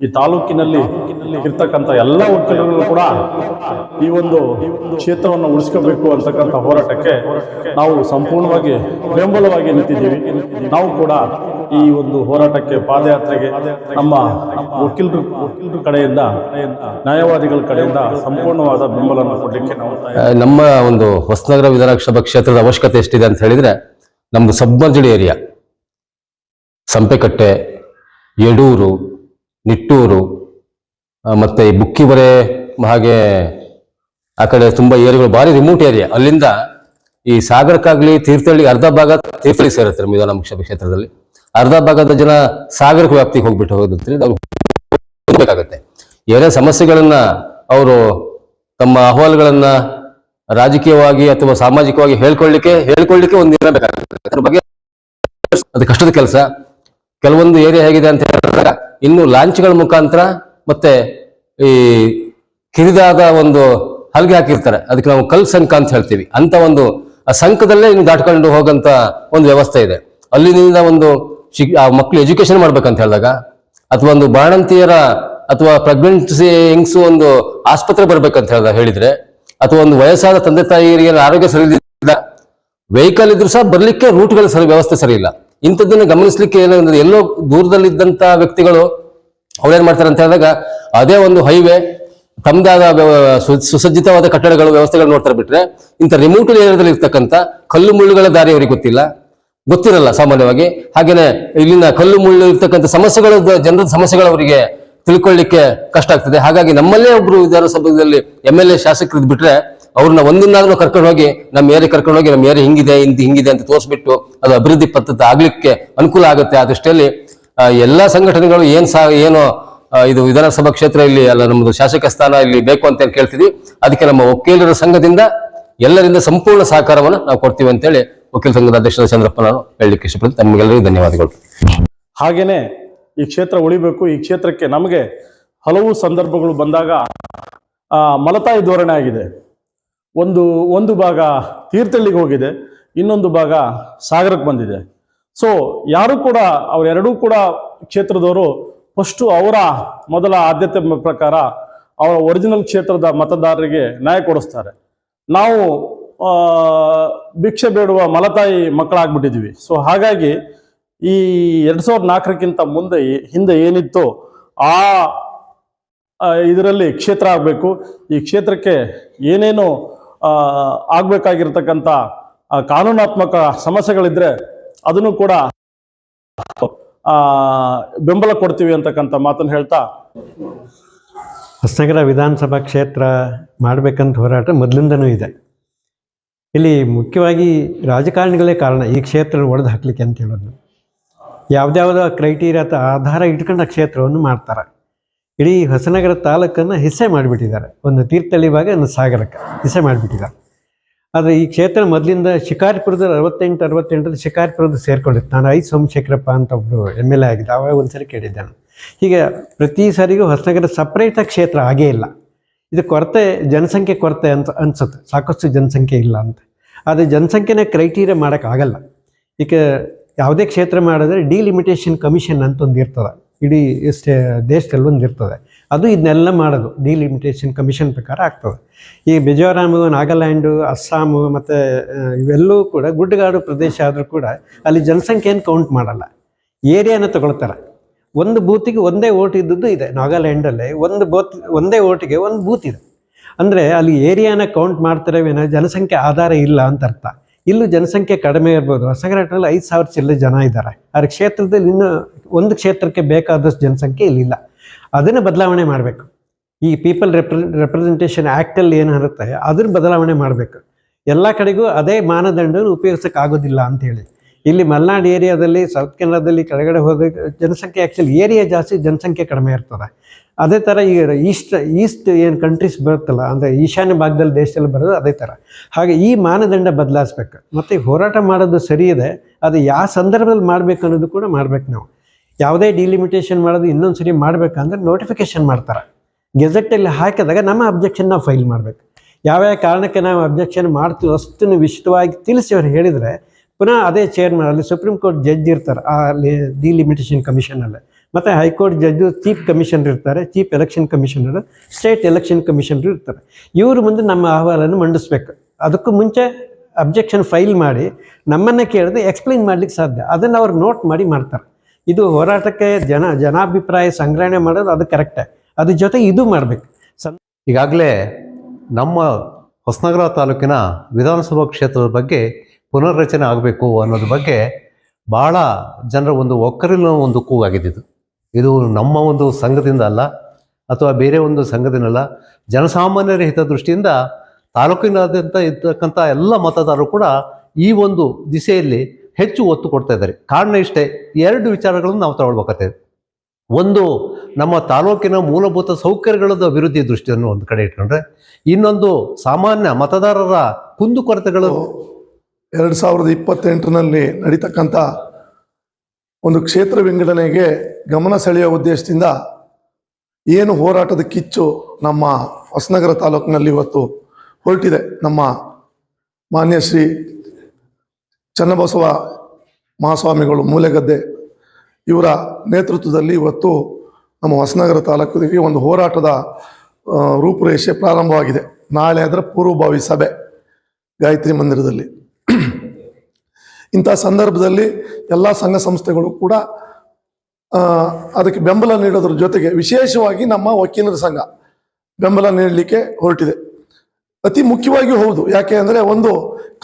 ಈ ತಾಲೂಕಿನಲ್ಲಿ ಇರ್ತಕ್ಕಂಥ ಎಲ್ಲ ವಕೀಲರು ಕೂಡ ಈ ಒಂದು ಕ್ಷೇತ್ರವನ್ನು ಉಳಿಸ್ಕೋಬೇಕು ಅಂತಕ್ಕಂಥ ಹೋರಾಟಕ್ಕೆ ನಾವು ಸಂಪೂರ್ಣವಾಗಿ ಬೆಂಬಲವಾಗಿ ನಿಂತಿದ್ದೀವಿ. ನಾವು ಕೂಡ ಈ ಒಂದು ಹೋರಾಟಕ್ಕೆ ಪಾದಯಾತ್ರೆಗೆ ನಮ್ಮ ವಕೀಲರ ಕಡೆಯಿಂದ ನ್ಯಾಯವಾದಿಗಳ ಕಡೆಯಿಂದ ಸಂಪೂರ್ಣವಾದ ಬೆಂಬಲವನ್ನು ಕೊಡಲಿಕ್ಕೆ ನಾವು ನಮ್ಮ ಒಂದು ಹೊಸನಗರ ವಿಧಾನಸಭಾ ಕ್ಷೇತ್ರದ ಅವಶ್ಯಕತೆ ಎಷ್ಟಿದೆ ಅಂತ ಹೇಳಿದ್ರೆ, ನಮ್ದು ಸಬ್ಮರ್ಜ್ಡ್ ಏರಿಯಾ ಸಂಪೆಕಟ್ಟೆ, ಯಡೂರು, ನಿಟ್ಟೂರು ಮತ್ತೆ ಈ ಬುಕ್ಕಿಬರೆ ಹಾಗೆ ಆ ಕಡೆ ತುಂಬಾ ಏರಿಯಾಗಳು ಭಾರಿ ರಿಮೋಟ್ ಏರಿಯಾ. ಅಲ್ಲಿಂದ ಈ ಸಾಗರಕ್ಕಾಗ್ಲಿ ತೀರ್ಥಹಳ್ಳಿ ಅರ್ಧ ಭಾಗ ತೀರ್ಥಹಳ್ಳಿ ಸೇರುತ್ತೆ ನಮ್ಮ ವಿಧಾನಸಭಾ ಕ್ಷೇತ್ರದಲ್ಲಿ. ಅರ್ಧ ಭಾಗದ ಜನ ಸಾಗರಕ್ಕೆ ವ್ಯಾಪ್ತಿಗೆ ಹೋಗ್ಬಿಟ್ಟು ಹೋಗಬೇಕಾಗತ್ತೆ. ಏನೇ ಸಮಸ್ಯೆಗಳನ್ನ ಅವರು ತಮ್ಮ ಅಹವಾಲುಗಳನ್ನ ರಾಜಕೀಯವಾಗಿ ಅಥವಾ ಸಾಮಾಜಿಕವಾಗಿ ಹೇಳ್ಕೊಳ್ಳಿಕ್ಕೆ ಒಂದು ದಿನ ಬೇಕಾಗುತ್ತೆ. ಅದ್ರ ಬಗ್ಗೆ ಅದು ಕಷ್ಟದ ಕೆಲಸ. ಕೆಲವೊಂದು ಏರಿಯಾ ಹೇಗಿದೆ ಅಂತ ಹೇಳಿದಾಗ ಇನ್ನು ಲಾಂಚ್ಗಳ ಮುಖಾಂತರ ಮತ್ತೆ ಈ ಕಿರಿದಾದ ಒಂದು ಹಲ್ಗೆ ಹಾಕಿರ್ತಾರೆ, ಅದಕ್ಕೆ ನಾವು ಕಲ್ ಸಂಕ ಅಂತ ಹೇಳ್ತೀವಿ. ಅಂತ ಒಂದು ಆ ಸಂಕದಲ್ಲೇ ಇನ್ನು ದಾಟ್ಕೊಂಡು ಹೋಗಂತ ಒಂದು ವ್ಯವಸ್ಥೆ ಇದೆ. ಅಲ್ಲಿನಿಂದ ಒಂದು ಮಕ್ಕಳು ಎಜುಕೇಶನ್ ಮಾಡ್ಬೇಕಂತ ಹೇಳಿದಾಗ, ಅಥವಾ ಒಂದು ಬಾಣಂತಿಯರ ಅಥವಾ ಪ್ರೆಗ್ನೆನ್ಸಿ ಹೆಂಗ್ಸು ಒಂದು ಆಸ್ಪತ್ರೆ ಬರ್ಬೇಕಂತ ಹೇಳಿದ್ರೆ, ಅಥವಾ ಒಂದು ವಯಸ್ಸಾದ ತಂದೆ ತಾಯಿಯರಿಗೆ ಆರೋಗ್ಯ ಸರಿ ಇಲ್ಲ, ವೆಹಿಕಲ್ ಇದ್ರು ಸಹ ಬರ್ಲಿಕ್ಕೆ ರೂಟ್ಗಳ ವ್ಯವಸ್ಥೆ ಸರಿ ಇಲ್ಲ. ಇಂಥದ್ದನ್ನು ಗಮನಿಸ್ಲಿಕ್ಕೆ ಏನಂದ್ರೆ ಎಲ್ಲೋ ದೂರದಲ್ಲಿದ್ದಂತ ವ್ಯಕ್ತಿಗಳು ಅವ್ರೇನ್ ಮಾಡ್ತಾರೆ ಅಂತ ಹೇಳಿದಾಗ ಅದೇ ಒಂದು ಹೈವೇ ತಮ್ಮದಾದ ಸುಸಜ್ಜಿತವಾದ ಕಟ್ಟಡಗಳು ವ್ಯವಸ್ಥೆಗಳು ನೋಡ್ತಾರೆ. ಬಿಟ್ರೆ ಇಂಥ ರಿಮೋಟ್ ಏರಿಯಾದಲ್ಲಿ ಇರ್ತಕ್ಕಂಥ ಕಲ್ಲು ಮುಳ್ಳುಗಳ ದಾರಿ ಅವರಿಗೆ ಗೊತ್ತಿರಲ್ಲ ಸಾಮಾನ್ಯವಾಗಿ. ಹಾಗೇನೆ ಇಲ್ಲಿನ ಕಲ್ಲು ಮುಳ್ಳು ಇರ್ತಕ್ಕಂಥ ಸಮಸ್ಯೆಗಳು, ಜನರ ಸಮಸ್ಯೆಗಳು ಅವರಿಗೆ ತಿಳ್ಕೊಳ್ಳಿಕ್ಕೆ ಕಷ್ಟ ಆಗ್ತದೆ. ಹಾಗಾಗಿ ನಮ್ಮಲ್ಲೇ ಒಬ್ರು ವಿಧಾನಸಭೆಯಲ್ಲಿ MLA ಶಾಸಕರು ಬಿಟ್ರೆ ಅವ್ರನ್ನ ಒಂದಿನಾದ್ರೂ ಕರ್ಕೊಂಡು ಹೋಗಿ ನಮ್ಮ ಏರಿಯಾ ಕರ್ಕೊಂಡು ಹೋಗಿ ನಮ್ಮ ಏರಿಯಾ ಹಿಂಗಿದೆ ಅಂತ ತೋರಿಸ್ಬಿಟ್ಟು ಅದು ಅಭಿವೃದ್ಧಿ ಪದ್ಧತಿ ಆಗ್ಲಿಕ್ಕೆ ಅನುಕೂಲ ಆಗುತ್ತೆ. ಆ ದೃಷ್ಟಿಯಲ್ಲಿ ಎಲ್ಲಾ ಸಂಘಟನೆಗಳು ಏನು ಇದು ವಿಧಾನಸಭಾ ಕ್ಷೇತ್ರ ಇಲ್ಲಿ ಅಲ್ಲ, ನಮ್ಮದು ಶಾಸಕ ಸ್ಥಾನ ಇಲ್ಲಿ ಬೇಕು ಅಂತ ಕೇಳ್ತಿದ್ವಿ. ಅದಕ್ಕೆ ನಮ್ಮ ವಕೀಲರ ಸಂಘದಿಂದ ಎಲ್ಲರಿಂದ ಸಂಪೂರ್ಣ ಸಹಕಾರವನ್ನು ನಾವು ಕೊಡ್ತೀವಿ ಅಂತೇಳಿ ವಕೀಲ ಸಂಘದ ಅಧ್ಯಕ್ಷ ಚಂದ್ರಪ್ಪ ನಾನು ಹೇಳಲಿಕ್ಕೆ ಇಷ್ಟಪಡ್ತೀನಿ. ತಮಗೆಲ್ಲರಿಗೂ ಧನ್ಯವಾದಗಳು. ಹಾಗೇನೆ ಈ ಕ್ಷೇತ್ರ ಉಳಿಬೇಕು. ಈ ಕ್ಷೇತ್ರಕ್ಕೆ ನಮಗೆ ಹಲವು ಸಂದರ್ಭಗಳು ಬಂದಾಗ ಮಲತಾಯಿ ಧೋರಣೆ ಆಗಿದೆ. ಒಂದು ಭಾಗ ತೀರ್ಥಹಳ್ಳಿಗೆ ಹೋಗಿದೆ, ಇನ್ನೊಂದು ಭಾಗ ಸಾಗರಕ್ಕೆ ಬಂದಿದೆ. ಸೊ ಯಾರು ಕೂಡ ಅವರೆರಡೂ ಕೂಡ ಕ್ಷೇತ್ರದವರು ಫಸ್ಟು ಅವರ ಮೊದಲ ಆದ್ಯತೆ ಪ್ರಕಾರ ಅವರ ಒರಿಜಿನಲ್ ಕ್ಷೇತ್ರದ ಮತದಾರರಿಗೆ ನ್ಯಾಯ ಕೊಡಿಸ್ತಾರೆ. ನಾವು ಭಿಕ್ಷೆ ಬೇಡುವ ಮಲತಾಯಿ ಮಕ್ಕಳಾಗ್ಬಿಟ್ಟಿದ್ವಿ. ಸೊ ಹಾಗಾಗಿ ಈ 2004ಕ್ಕಿಂತ ಹಿಂದೆ ಏನಿತ್ತು ಆ ಇದರಲ್ಲಿ ಕ್ಷೇತ್ರ ಆಗಬೇಕು. ಈ ಕ್ಷೇತ್ರಕ್ಕೆ ಏನೇನು ಆಗ್ಬೇಕಾಗಿರ್ತಕ್ಕಂಥ ಕಾನೂನಾತ್ಮಕ ಸಮಸ್ಯೆಗಳಿದ್ರೆ ಅದನ್ನು ಕೂಡ ಬೆಂಬಲ ಕೊಡ್ತೀವಿ ಅಂತಕ್ಕಂಥ ಮಾತನ್ನು ಹೇಳ್ತಾ, ಹೊಸನಗರ ವಿಧಾನಸಭಾ ಕ್ಷೇತ್ರ ಮಾಡಬೇಕಂತ ಹೋರಾಟ ಮೊದಲಿಂದನೂ ಇದೆ. ಇಲ್ಲಿ ಮುಖ್ಯವಾಗಿ ರಾಜಕಾರಣಿಗಳೇ ಕಾರಣ ಈ ಕ್ಷೇತ್ರ ಒಡೆದು ಹಾಕ್ಲಿಕ್ಕೆ ಅಂತ ಹೇಳೋದು. ಯಾವುದ್ಯಾವುದೋ ಕ್ರೈಟೀರಿಯಾ ಆಧಾರ ಇಟ್ಕೊಂಡು ಆ ಕ್ಷೇತ್ರವನ್ನು ಮಾಡ್ತಾರೆ. ಇಡೀ ಹೊಸನಗರ ತಾಲೂಕನ್ನು ಹಿಸ್ಸೆ ಮಾಡಿಬಿಟ್ಟಿದ್ದಾರೆ. ಒಂದು ತೀರ್ಥಹಳ್ಳಿ ಭಾಗ, ಒಂದು ಸಾಗರಕ್ಕೆ ಹಿಸ್ಸೆ ಮಾಡಿಬಿಟ್ಟಿದ್ದಾರೆ. ಆದರೆ ಈ ಕ್ಷೇತ್ರ ಮೊದಲಿಂದ ಶಿಕಾರಿಪುರದ 68 ಶಿಕಾರಿಪುರದ ಸೇರ್ಕೊಂಡಿತ್ತು. ನಾನು ಐ ಸೋಮಶೇಖರಪ್ಪ ಅಂತ ಒಬ್ಬರು MLA ಆಗಿದ್ದೆ, ಅವಾಗ ಒಂದ್ಸರಿ ಕೇಳಿದ್ದೆ ನಾನು. ಹೀಗೆ ಪ್ರತಿ ಸಾರಿಗೂ ಹೊಸನಗರ ಸಪ್ರೇಟಾಗಿ ಕ್ಷೇತ್ರ ಆಗೇ ಇಲ್ಲ. ಇದು ಕೊರತೆ, ಜನಸಂಖ್ಯೆ ಕೊರತೆ ಅಂತ ಅನ್ಸುತ್ತೆ, ಸಾಕಷ್ಟು ಜನಸಂಖ್ಯೆ ಇಲ್ಲ ಅಂತ. ಆದರೆ ಜನಸಂಖ್ಯೆನೇ ಕ್ರೈಟೀರಿಯಾ ಮಾಡೋಕ್ಕಾಗಲ್ಲ. ಈಗ ಯಾವುದೇ ಕ್ಷೇತ್ರ ಮಾಡಿದ್ರೆ ಡಿಲಿಮಿಟೇಷನ್ ಕಮಿಷನ್ ಅಂತ ಒಂದು ಇರ್ತದೆ, ಇಡೀ ದೇಶದಲ್ಲಿ ಒಂದು ಇರ್ತದೆ. ಅದು ಇದನ್ನೆಲ್ಲ ಮಾಡೋದು ಡಿಲಿಮಿಟೇಷನ್ ಕಮಿಷನ್ ಪ್ರಕಾರ ಆಗ್ತದೆ. ಈ ಮಿಜೋರಾಮು, ನಾಗಾಲ್ಯಾಂಡು, ಅಸ್ಸಾಮು ಮತ್ತು ಇವೆಲ್ಲೂ ಕೂಡ ಗುಡ್ಡಗಾಡು ಪ್ರದೇಶ ಆದರೂ ಕೂಡ ಅಲ್ಲಿ ಜನಸಂಖ್ಯೆಯನ್ನು ಕೌಂಟ್ ಮಾಡಲ್ಲ, ಏರಿಯಾನ ತಗೊಳ್ತಾರೆ. ಒಂದು ಬೂತಿಗೆ ಒಂದೇ ಓಟ್ ಇದ್ದದ್ದು ಇದೆ. ನಾಗಾಲ್ಯಾಂಡಲ್ಲೇ ಒಂದೇ ಓಟಿಗೆ ಒಂದು ಬೂತ್ ಇದೆ. ಅಂದರೆ ಅಲ್ಲಿ ಏರಿಯಾನ ಕೌಂಟ್ ಮಾಡ್ತಾರೆ ವಿನ ಜನಸಂಖ್ಯೆ ಆಧಾರ ಇಲ್ಲ ಅಂತ ಅರ್ಥ. ಇಲ್ಲೂ ಜನಸಂಖ್ಯೆ ಕಡಿಮೆ ಇರ್ಬೋದು. ಹೊಸನಗರದಲ್ಲಿ 5,000 ಚಿಲ್ಲರೆ ಜನ ಇದ್ದಾರೆ. ಆದರೆ ಕ್ಷೇತ್ರದಲ್ಲಿ ಇನ್ನೂ ಒಂದು ಕ್ಷೇತ್ರಕ್ಕೆ ಬೇಕಾದಷ್ಟು ಜನಸಂಖ್ಯೆ ಇಲ್ಲಿಲ್ಲ. ಅದನ್ನು ಬದಲಾವಣೆ ಮಾಡಬೇಕು. ಈ ಪೀಪಲ್ ರೆಪ್ರೆಸೆಂಟೇಷನ್ ಆ್ಯಕ್ಟಲ್ಲಿ ಏನು ಇರುತ್ತೆ ಅದನ್ನು ಬದಲಾವಣೆ ಮಾಡಬೇಕು. ಎಲ್ಲ ಕಡೆಗೂ ಅದೇ ಮಾನದಂಡವನ್ನು ಉಪಯೋಗಿಸೋಕ್ಕಾಗೋದಿಲ್ಲ ಅಂಥೇಳಿ. ಇಲ್ಲಿ ಮಲೆನಾಡು ಏರಿಯಾದಲ್ಲಿ, ಸೌತ್ ಕೆನಡಾದಲ್ಲಿ ಕೆಳಗಡೆ ಹೋದ ಜನಸಂಖ್ಯೆ ಆ್ಯಕ್ಚುಲಿ ಏರಿಯಾ ಜಾಸ್ತಿ, ಜನಸಂಖ್ಯೆ ಕಡಿಮೆ ಇರ್ತದೆ. ಅದೇ ಥರ ಈಗ ಈಸ್ಟ್ ಏನು ಕಂಟ್ರೀಸ್ ಬರುತ್ತಲ್ಲ, ಅಂದರೆ ಈಶಾನ್ಯ ಭಾಗದಲ್ಲಿ ದೇಶದಲ್ಲಿ ಬರೋದು ಅದೇ ಥರ. ಹಾಗೆ ಈ ಮಾನದಂಡ ಬದಲಾಯಿಸ್ಬೇಕು. ಮತ್ತು ಹೋರಾಟ ಮಾಡೋದು ಸರಿ ಇದೆ, ಅದು ಯಾವ ಸಂದರ್ಭದಲ್ಲಿ ಮಾಡಬೇಕು ಅನ್ನೋದು ಕೂಡ ಮಾಡ್ಬೇಕು. ನಾವು ಯಾವುದೇ ಡಿಲಿಮಿಟೇಷನ್ ಮಾಡೋದು ಇನ್ನೊಂದು ಸರಿ ಮಾಡಬೇಕಂದ್ರೆ ನೋಟಿಫಿಕೇಷನ್ ಮಾಡ್ತಾರೆ, ಗೆಜೆಟಲ್ಲಿ ಹಾಕಿದಾಗ ನಮ್ಮ ಅಬ್ಜೆಕ್ಷನ್ ನಾವು ಫೈಲ್ ಮಾಡಬೇಕು. ಯಾವ್ಯಾವ ಕಾರಣಕ್ಕೆ ನಾವು ಅಬ್ಜೆಕ್ಷನ್ ಮಾಡ್ತೀವಿ ಅಷ್ಟನ್ನು ವಿಶದವಾಗಿ ತಿಳಿಸಿ ಅವ್ರು ಹೇಳಿದರೆ ಪುನಃ ಅದೇ ಚೇರ್ಮನ್, ಅಲ್ಲಿ ಸುಪ್ರೀಂ ಕೋರ್ಟ್ ಜಡ್ಜ್ ಇರ್ತಾರೆ ಅಲ್ಲಿ ಡಿಲಿಮಿಟೇಷನ್ ಕಮಿಷನಲ್ಲಿ, ಮತ್ತು ಹೈಕೋರ್ಟ್ ಜಡ್ಜು ಚೀಫ್ ಕಮಿಷನರ್ ಇರ್ತಾರೆ, chief election commissioner, state election commissioner ಇರ್ತಾರೆ. ಇವರು ಮುಂದೆ ನಮ್ಮ ಅಹವಾಲನ್ನು ಮಂಡಿಸ್ಬೇಕು. ಅದಕ್ಕೂ ಮುಂಚೆ ಅಬ್ಜೆಕ್ಷನ್ ಫೈಲ್ ಮಾಡಿ ನಮ್ಮನ್ನೇ ಕೇಳಿದ್ರೆ ಎಕ್ಸ್ಪ್ಲೈನ್ ಮಾಡ್ಲಿಕ್ಕೆ ಸಾಧ್ಯ. ಅದನ್ನು ಅವ್ರು ನೋಟ್ ಮಾಡಿ ಮಾಡ್ತಾರೆ. ಇದು ಹೋರಾಟಕ್ಕೆ ಜನಾಭಿಪ್ರಾಯ ಸಂಗ್ರಹಣೆ ಮಾಡೋದು ಅದು ಕರೆಕ್ಟೇ. ಅದ್ರ ಜೊತೆ ಇದು ಮಾಡಬೇಕು. ಈಗಾಗಲೇ ನಮ್ಮ ಹೊಸನಗರ ತಾಲೂಕಿನ ವಿಧಾನಸಭಾ ಕ್ಷೇತ್ರದ ಬಗ್ಗೆ ಪುನರ್ರಚನೆ ಆಗಬೇಕು ಅನ್ನೋದ್ರ ಬಗ್ಗೆ ಭಾಳ ಜನರ ಒಂದು ಒಕ್ಕರಿನ ಒಂದು ಕೂಗಾಗಿದ್ದು. ಇದು ನಮ್ಮ ಒಂದು ಸಂಘದಿಂದ ಅಲ್ಲ ಅಥವಾ ಬೇರೆ ಒಂದು ಸಂಘದಿಂದ ಅಲ್ಲ, ಜನಸಾಮಾನ್ಯರ ಹಿತದೃಷ್ಟಿಯಿಂದ ತಾಲೂಕಿನಾದ್ಯಂತ ಇರ್ತಕ್ಕಂಥ ಎಲ್ಲ ಮತದಾರರು ಕೂಡ ಈ ಒಂದು ದಿಸೆಯಲ್ಲಿ ಹೆಚ್ಚು ಒತ್ತು ಕೊಡ್ತಾ ಇದ್ದಾರೆ. ಕಾರಣ ಇಷ್ಟೇ, 2 ವಿಚಾರಗಳನ್ನು ನಾವು ತಗೊಳ್ಬೇಕಾಗ್ತದೆ. ಒಂದು, ನಮ್ಮ ತಾಲೂಕಿನ ಮೂಲಭೂತ ಸೌಕರ್ಯಗಳ ಅಭಿವೃದ್ಧಿ ದೃಷ್ಟಿಯನ್ನು ಒಂದು ಕಡೆ ಇಟ್ಕೊಂಡ್ರೆ, ಇನ್ನೊಂದು ಸಾಮಾನ್ಯ ಮತದಾರರ ಕುಂದುಕೊರತೆಗಳು 2028ರಲ್ಲಿ ನಡೀತಕ್ಕಂಥ ಒಂದು ಕ್ಷೇತ್ರ ವಿಂಗಡಣೆಗೆ ಗಮನ ಸೆಳೆಯುವ ಉದ್ದೇಶದಿಂದ ಏನು ಹೋರಾಟದ ಕಿಚ್ಚು ನಮ್ಮ ಹೊಸನಗರ ತಾಲೂಕಿನಲ್ಲಿ ಇವತ್ತು ಹೊರಟಿದೆ. ನಮ್ಮ ಮಾನ್ಯ ಶ್ರೀ ಚನ್ನಬಸವ ಮಹಾಸ್ವಾಮಿಗಳು ಮೂಲೆಗದ್ದೆ ಇವರ ನೇತೃತ್ವದಲ್ಲಿ ಇವತ್ತು ನಮ್ಮ ಹೊಸನಗರ ತಾಲೂಕಿಗೆ ಒಂದು ಹೋರಾಟದ ರೂಪುರೇಷೆ ಪ್ರಾರಂಭವಾಗಿದೆ. ನಾಳೆ ಅದರ ಪೂರ್ವಭಾವಿ ಸಭೆ ಗಾಯತ್ರಿ ಮಂದಿರದಲ್ಲಿ. ಇಂಥ ಸಂದರ್ಭದಲ್ಲಿ ಎಲ್ಲ ಸಂಘ ಸಂಸ್ಥೆಗಳು ಕೂಡ ಅದಕ್ಕೆ ಬೆಂಬಲ ನೀಡೋದ್ರ ಜೊತೆಗೆ ವಿಶೇಷವಾಗಿ ನಮ್ಮ ವಕೀಲರ ಸಂಘ ಬೆಂಬಲ ನೀಡಲಿಕ್ಕೆ ಹೊರಟಿದೆ. ಅತಿ ಮುಖ್ಯವಾಗಿ ಹೌದು. ಯಾಕೆ ಅಂದರೆ ಒಂದು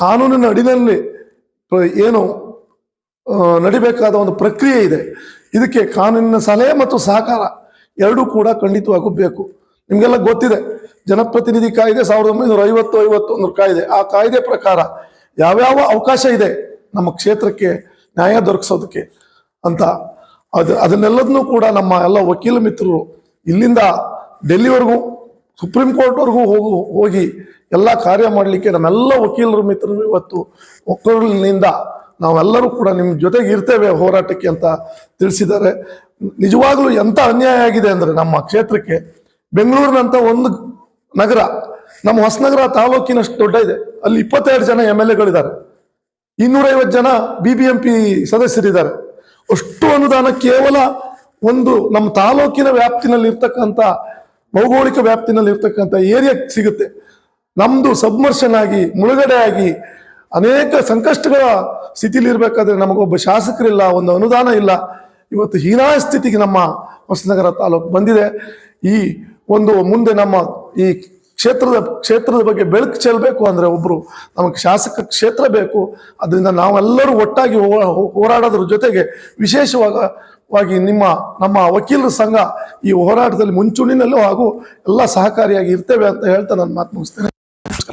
ಕಾನೂನಿನ ಅಡಿನಲ್ಲಿ ಏನು ನಡಿಬೇಕಾದ ಒಂದು ಪ್ರಕ್ರಿಯೆ ಇದೆ. ಇದಕ್ಕೆ ಕಾನೂನಿನ ಸಲಹೆ ಮತ್ತು ಸಹಕಾರ ಎರಡೂ ಕೂಡ ಖಂಡಿತವಾಗೂ ಬೇಕು. ನಿಮಗೆಲ್ಲ ಗೊತ್ತಿದೆ, ಜನಪ್ರತಿನಿಧಿ ಕಾಯ್ದೆ 1951 ಕಾಯ್ದೆ. ಆ ಕಾಯ್ದೆ ಪ್ರಕಾರ ಯಾವ್ಯಾವ ಅವಕಾಶ ಇದೆ ನಮ್ಮ ಕ್ಷೇತ್ರಕ್ಕೆ ನ್ಯಾಯ ದೊರಕಿಸೋದಕ್ಕೆ ಅಂತ ಅದನ್ನೆಲ್ಲದನ್ನೂ ಕೂಡ ನಮ್ಮ ಎಲ್ಲ ವಕೀಲ ಮಿತ್ರರು ಇಲ್ಲಿಂದ ಡೆಲ್ಲಿವರೆಗೂ ಸುಪ್ರೀಂ ಕೋರ್ಟ್ವರೆಗೂ ಹೋಗಿ ಎಲ್ಲ ಕಾರ್ಯ ಮಾಡಲಿಕ್ಕೆ ನಮ್ಮೆಲ್ಲ ವಕೀಲರು ಮಿತ್ರರು ಇವತ್ತು ಒಕ್ಕಲಿನಿಂದ ನಾವೆಲ್ಲರೂ ಕೂಡ ನಿಮ್ಮ ಜೊತೆಗೆ ಇರ್ತೇವೆ ಹೋರಾಟಕ್ಕೆ ಅಂತ ತಿಳಿಸಿದ್ದಾರೆ. ನಿಜವಾಗ್ಲೂ ಎಂಥ ಅನ್ಯಾಯ ಆಗಿದೆ ಅಂದರೆ ನಮ್ಮ ಕ್ಷೇತ್ರಕ್ಕೆ ಬೆಂಗಳೂರಿನಂಥ ಒಂದು ನಗರ ನಮ್ಮ ಹೊಸನಗರ ತಾಲೂಕಿನಷ್ಟು ದೊಡ್ಡ ಇದೆ. ಅಲ್ಲಿ 22 ಜನ MLAಗಳಿದ್ದಾರೆ, 250 ಜನ BBMP ಸದಸ್ಯರಿದ್ದಾರೆ. ಅಷ್ಟು ಅನುದಾನ ಕೇವಲ ಒಂದು ನಮ್ಮ ತಾಲೂಕಿನ ವ್ಯಾಪ್ತಿನಲ್ಲಿ ಇರ್ತಕ್ಕಂಥ ಭೌಗೋಳಿಕ ವ್ಯಾಪ್ತಿನಲ್ಲಿ ಇರ್ತಕ್ಕಂಥ ಏರಿಯಾಕ್ಕೆ ಸಿಗುತ್ತೆ. ನಮ್ದು ಸಬ್ಮರ್ಷನ್ ಆಗಿ ಮುಳುಗಡೆ ಆಗಿ ಅನೇಕ ಸಂಕಷ್ಟಗಳ ಸ್ಥಿತಿಲಿ ಇರಬೇಕಾದ್ರೆ ನಮಗೊಬ್ಬ ಶಾಸಕರಿಲ್ಲ, ಒಂದು ಅನುದಾನ ಇಲ್ಲ. ಇವತ್ತು ಹೀನಾಯ ಸ್ಥಿತಿಗೆ ನಮ್ಮ ಹೊಸನಗರ ತಾಲೂಕು ಬಂದಿದೆ. ಈ ಒಂದು ಮುಂದೆ ನಮ್ಮ ಈ ಕ್ಷೇತ್ರದ ಬಗ್ಗೆ ಬೆಳಕು ಚೆಲ್ಲಬೇಕು ಅಂದ್ರೆ ಒಬ್ರು ನಮಗೆ ಶಾಸಕ ಕ್ಷೇತ್ರ ಬೇಕು. ಅದರಿಂದ ನಾವೆಲ್ಲರೂ ಒಟ್ಟಾಗಿ ಹೋರಾಡೋದ್ರ ಜೊತೆಗೆ ವಿಶೇಷವಾಗಿ ನಮ್ಮ ವಕೀಲರ ಸಂಘ ಈ ಹೋರಾಟದಲ್ಲಿ ಮುಂಚೂಣಿನಲ್ಲೂ ಹಾಗೂ ಎಲ್ಲ ಸಹಕಾರಿಯಾಗಿ ಇರ್ತೇವೆ ಅಂತ ಹೇಳ್ತಾ ನಾನು ಮಾತು ಮುಗಿಸ್ತೇನೆ.